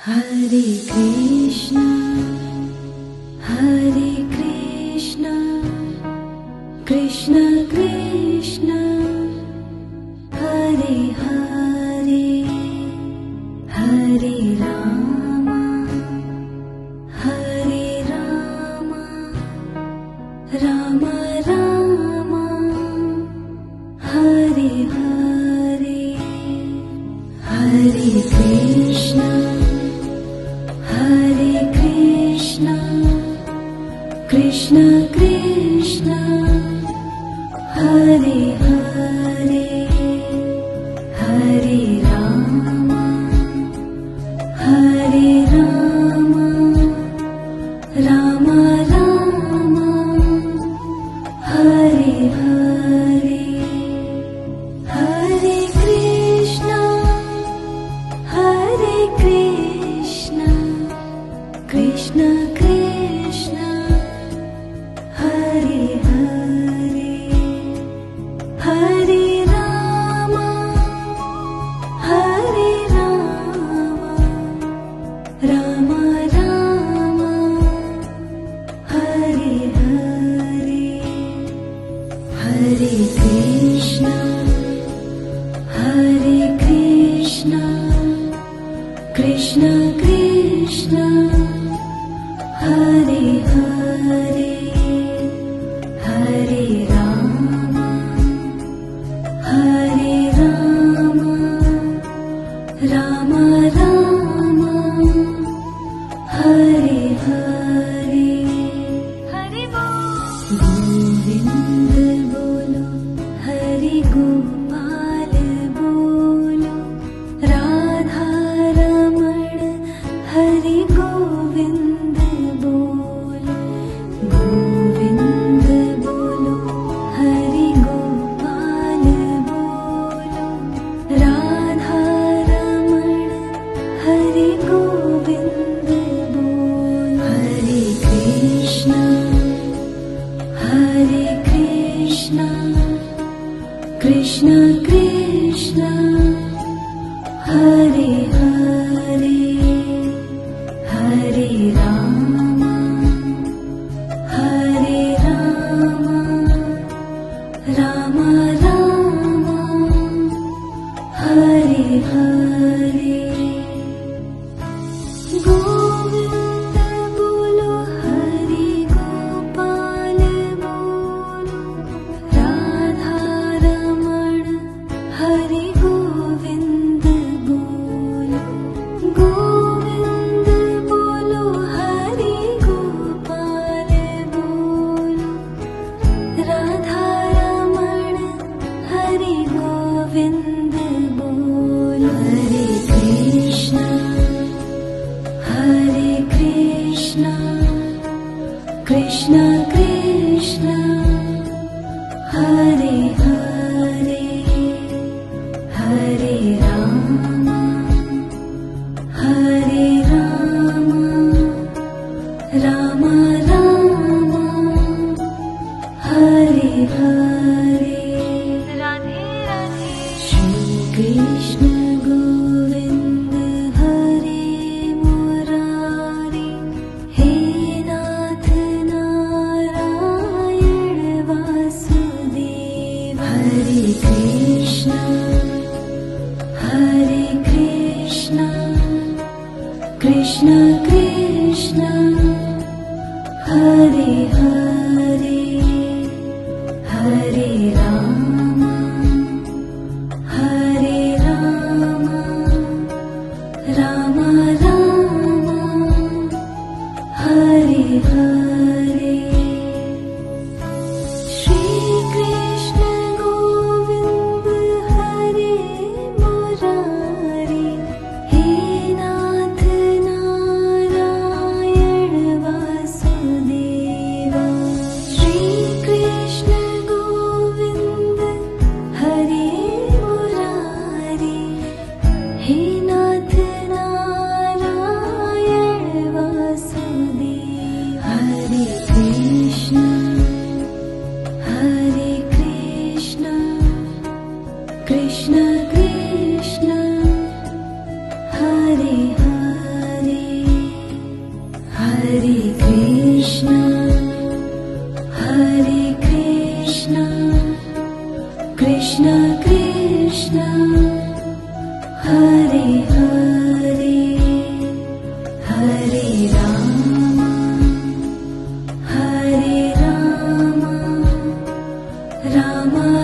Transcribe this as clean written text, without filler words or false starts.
Hare Krishna, Hare Krishna, Krishna Krishna, Hare Hare, Hare Rama, Hare Rama, Rama Rama, Hare Hare, Hare Krishna, Hare Krishna, Krishna Krishna, Hare Hare, Hare Rama, Hare Rama, Rama Rama, Hare Hare, Hare Krishna, Hare Krishna, Krishna Krishna, Hare Hare, Hare Rama, Hare Rama, Rama Rama, Hare Hare, Hare Krishna, Hare Krishna, Krishna Krishna, Hare Hare, Hare Rama, Hare Rama, Rama Rama, Hare Hare, Hare Govind bolo, Hare Gopal bolo, Radha Raman, Hare Govind bolo, Govind bolo, Hare Gopal bolo, Radha Raman, Hare Govind bolo, Hare Krishna, Hare Krishna, Krishna Krishna, Hare Hare, Hare Rama, Hare Rama, Rama Rama, Hare Hare, Govind bolo, Hare Gopal bolo, Radha Raman, Hare Govind bolo, Govind bolo, Hare Gopal bolo, Radha Raman, Hare Govind bolo, Hare Krishna, Hare Krishna, Krishna Krishna, Hare Hare, Hare Rama, Hare Rama, Rama Rama, Hare Hare, Radhe Radhe, Shri Krishna Govind Hare Murari, He Nath Narayan Vasudeva, Hare Krishna, Hare Krishna, Krishna Krishna, Hare Hare, Hare Rama, Hare Rama, Rama Rama, Hare Hare, Shri Krishna Govind Hare Murari, He Nath Narayan Vasudeva, Shri Krishna Govind Hare Murari, He Nath Narayan Ram